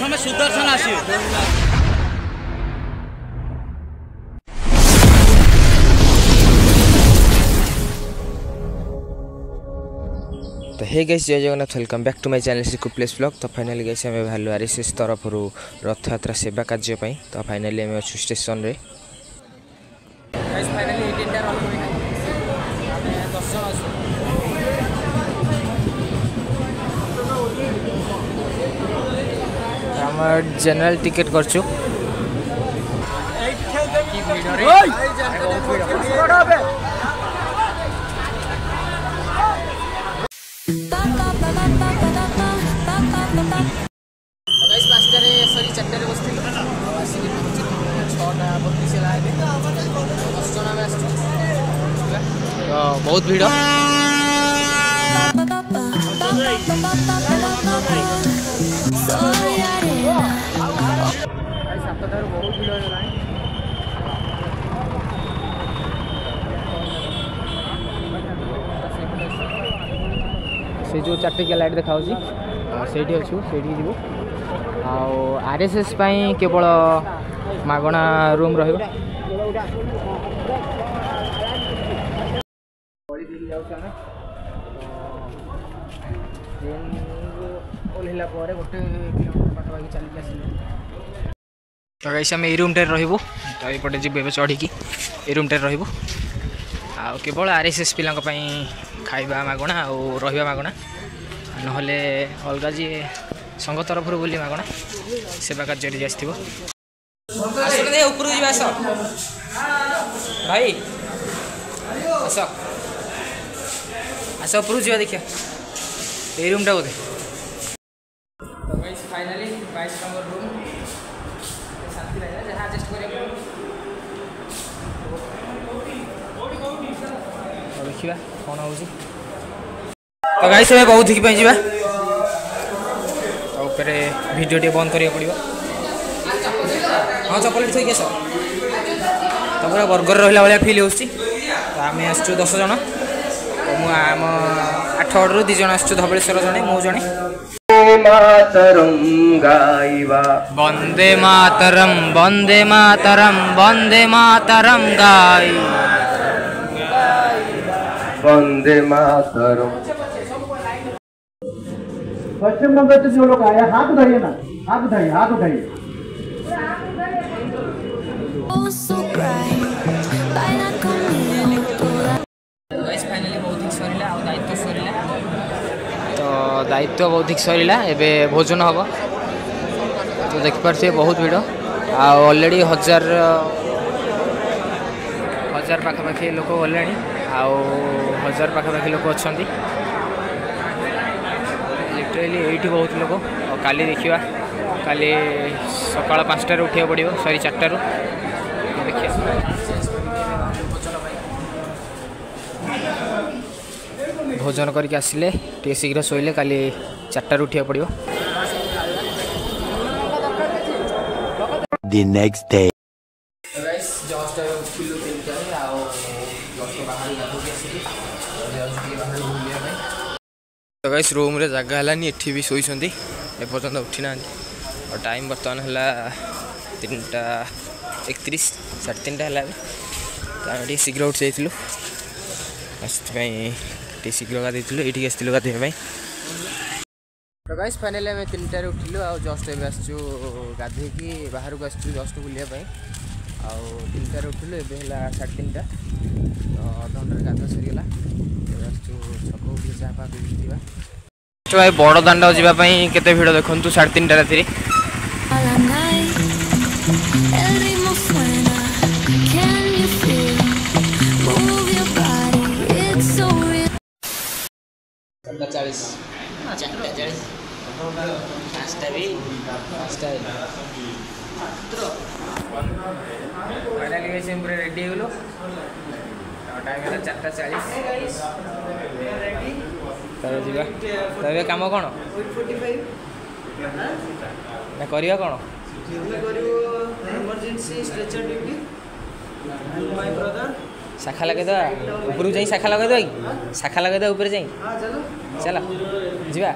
प्रथम सुदर्शन आसियो। तो hey guys जय Jagannath welcome back to my channel सिकु प्लेस ब्लॉग। तो फाइनली गाइस आम भालु आरएसएस तरफ रथ यात्रा सेवा कार्य तो फाइनली आम अच्छु स्टेशन रे। जनरल टिकेट करछु बहुत भीड़ से जो चार्टिक लाइट देखा से अच्छु से जीव आरएसएस केवल मागणा रूम रही ओल्ला गोटे किलोमीटर पाखापाखि चलिक आस तो गाइस आम रूम टे रही तो ये जी चढ़ी ये रूम टे रही केवल आरएसएस पिला खाइबा मागणा और रहा मागणा नहले अलग जी संघ तरफ बोली मागणा सेवा कार्य आसो ऊपर जास भाई आस आस ऊपर जा देखिए ये रूम टा बोधे तो गाइस फाइनली 22 नंबर रूम शांति लगे जहाँ एडजस्ट करिया देखिए कौन हो तो गाइस हमें बहुत ही जा वीडियो टे बंद करिया पड़ो। हाँ चॉकलेट थी आस तो पूरा बर्गर रहा भाया फिल हो आम आसु 10 जन तो मुझ 8 ऑर्डर 2 जन आसु धबलेश्वर जड़े मु जड़े वंदे मातरम वंदे मातरम वंदे मातरम गाय वंदे मातरम। पश्चिम बंगाल से जो लोग आए हाथ उठाइए ना, हाथ उठाइए, हाथ उठाइए। तो दायित्व बौद्धिक सरला एबे भोजन हम तो देखिपे बहुत भीड़ ऑलरेडी 1000 पाखापाखि लोक गले 1000 पाखापाखि लोक अच्छा लिटरेली ये बहुत लोक काली देखा काली सकाल 5टार उठा पड़ो सॉरी 4टार देखिए भोजन करके आसिले टे शीघ्र शोले काली 4टार उठा पड़ो। The next day. तो गाइस रूम रे जगह हलानी एठी भी सोईसंती एपर्यंत उठी ना और टाइम बर्तमान है 3:31 3:30 है तो शीघ्र उठी जाइलु टे शीघ्र गाधेलु ये आसलु गाधे। तो गाइस फाइनली आम 3टार उठिलु आ जस्ट एवं आसचु गाधे कि बाहर को आसचु जस्ट बुलायापाई आ 3टार उठिलु एवं है 3:30 तो अधघंटे गाधा सरीगला छक चापा भाई बड़ दाण्ड जावाई केते भिड़ देखु 3:30 राति पूरा रेडी हो टाइम है 4:40 तब कम कौन ना करवा कौन emergency stretcher duty my brother शाखा लगेदा ऊपर जाई शाखा लगेदा शाखा लगेदा ऊपर जाई चलो जीवा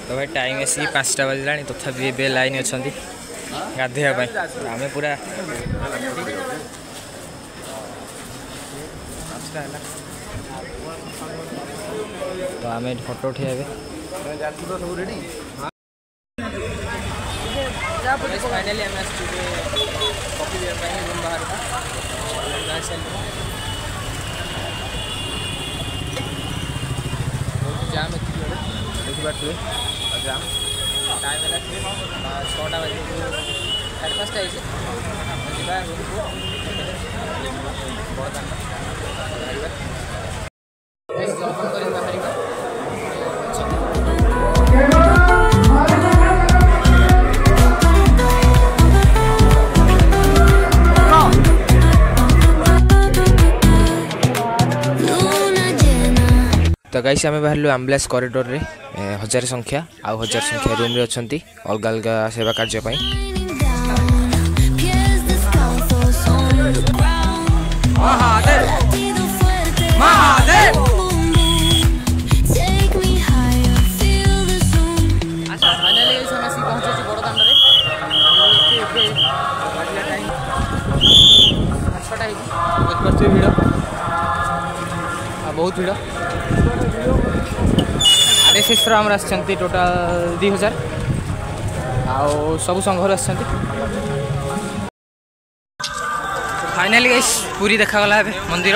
तो भाई टाइम आसी 5टा बजला तथापि ए लाइन अच्छा गाधेवाई आम पूरा तो आम फोटो उठे फाइनाली आम कॉफी रूम बाहर जाम देखिए जाम टाइम है 6टा बजे 5:30 रूम को बहुत तो गाइस आम बाहर एम्बुलेंस कॉरिडोर रे 1000 संख्या आउ 1000 संख्या रूम रे अच्छा अलग अलग सेवा कार्य बहुत भीड़ आरएसएस आमर आसछन्ति टोटाल 2000 आउ सब संघर आसछन्ति फाइनली गाइस पूरी देखागला मंदिर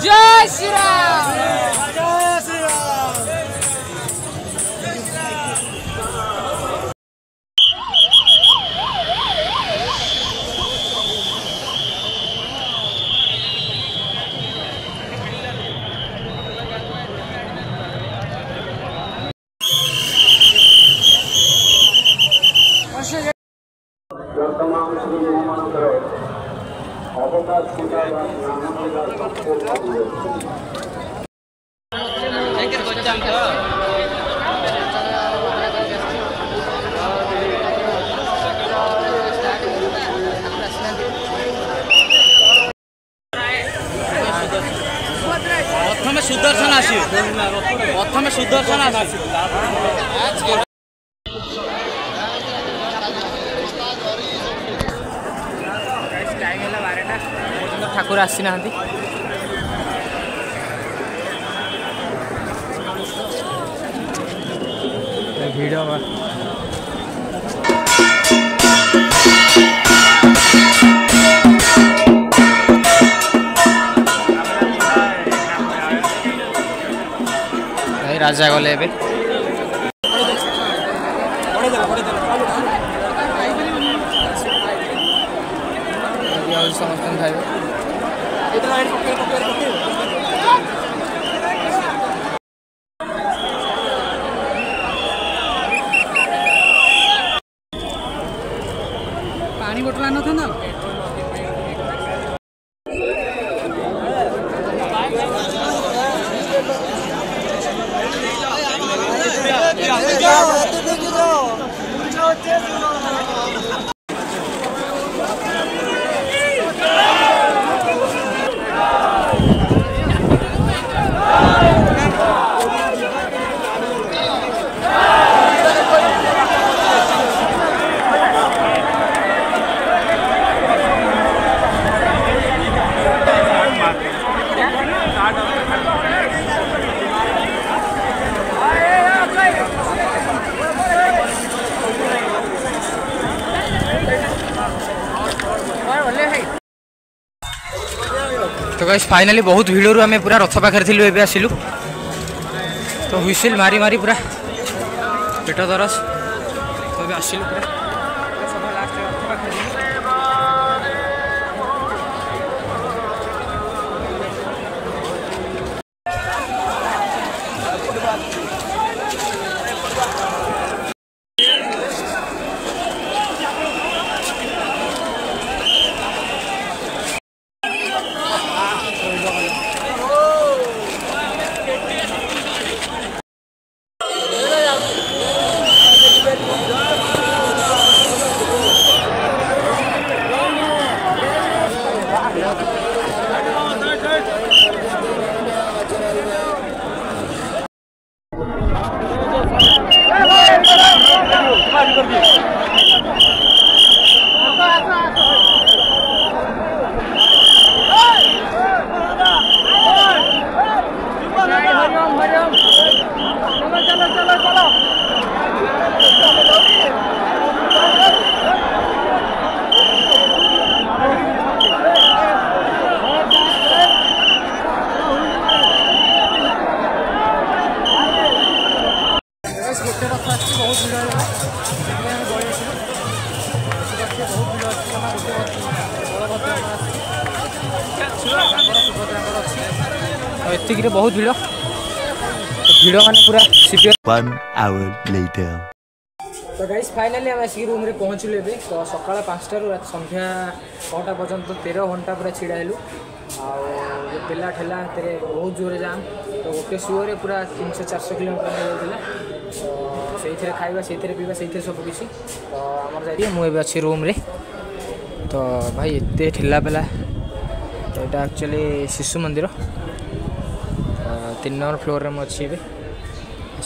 जय श्री राम जय श्री राम। प्रथम सुदर्शन टाइम है 12टा ठाकुर आसी ना भीड़ राजा गले समस्त खाइबे पानी बोतल आना था ना गाइस फाइनाली बहुत भिड़रू आम पूरा रथ पाखे थी एवं आसिलु तो हुइसिल मारी मारी पूरा पेट दरज तो आसिलु पूरा सब लास्ट रथ पाखे एतिक बहुत भिड़ भिड़ माने पूरा सीपीआर 1 hour later तो गाइस फाइनली हम आसिक रूम रे पहुँचलु एबे तो सकाळ 5टा रु रात संध्या 6टा पर्यंत 13 घंटा पूरा छिड़ा हेलु आ पेला ठेला तेरे बहुत जोरे जाम तो गोटे सुओ रे पूरा 300-400 किलोमीटर हो जाइला तो सेइथरे खाइबा सेइथरे पीबा सेइथरे सब किछि तो हमर जाई मु एबे अछि रूम रे तो भाई एते ठेला पेला तो एटा एक्चुअली शिशु मंदिर 3 नंबर फ्लोर रे अच्छी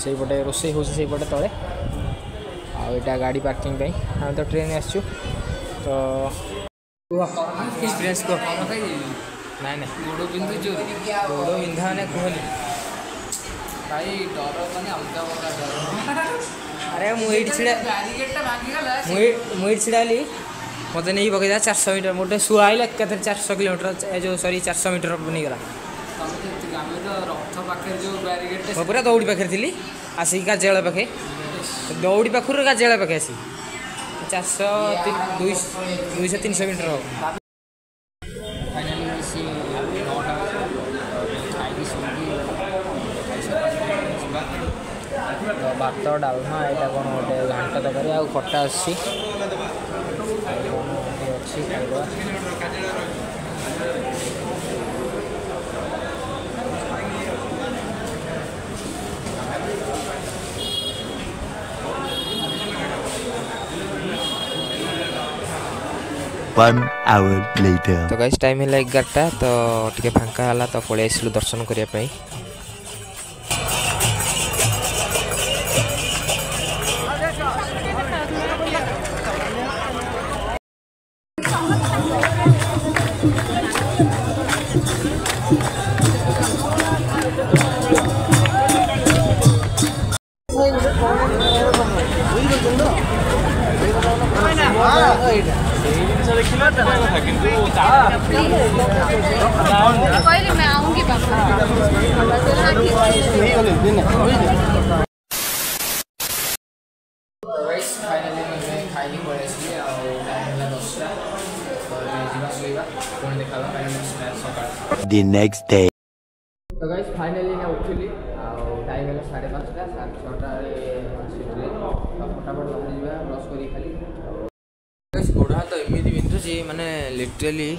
से पटे रोसे हो पटे तले आईटा गाड़ी पार्किंग आम तो ट्रेन आसचु तो एक्सपीरियंस को नाई ना गोड़ बिंधा मैंने कहली भाई डर माने अरे मुझे छिड़ाली मत नहीं पकईदा 400 मीटर मोटे शुआइल एक 400 किलोमीटर जो सॉरी 400 मीटर नहीं गला पूरा दौड़ी पाखे थी आसिक काजेल पाखे दौड़ी पाखर काजेल पाखे आसी 400-200-300 मीटर हम भात डालमा यहाँ कौन गोटे घाट तरकारी आ खटा अच्छी खाइदेवा 1 hour later तो गाइस टाइम है 11टा तो टिके फांका हला तो पळे आइसलु दर्शन करिया पई मैं आऊंगी the next day तो गाइस फाइनली ना उठिली टाइम है 5:30 6:30 फटाफट बाहर ब्रश करी खाली गोड़ा तो एमती बिंधुची माने लिटराली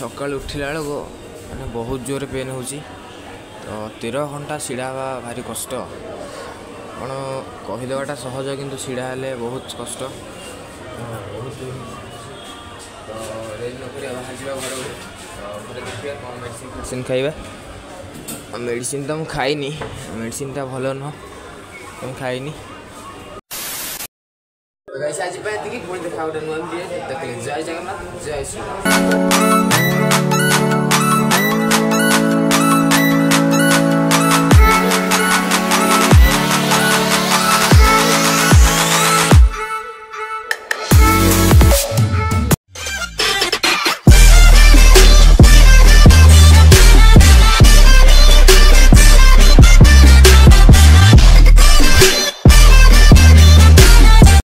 सका उठला बेलू मैंने बहुत जोर पेन हो तो 13 घंटा छिड़ा भारी कष्ट कौन कहीदेटा सहज किंतु छिड़ा हेले बहुत कष्ट बहुत तो रेज नक बाहर जा घर देखिए कौन मेडिसिन खाइबा मेडिसिन तो मुझे खाइनी मेडिसिन टा भल नुह तो खाइनी आज पुणी देखा गोटे नुआ भिडियो जय जगन्नाथ जय श्री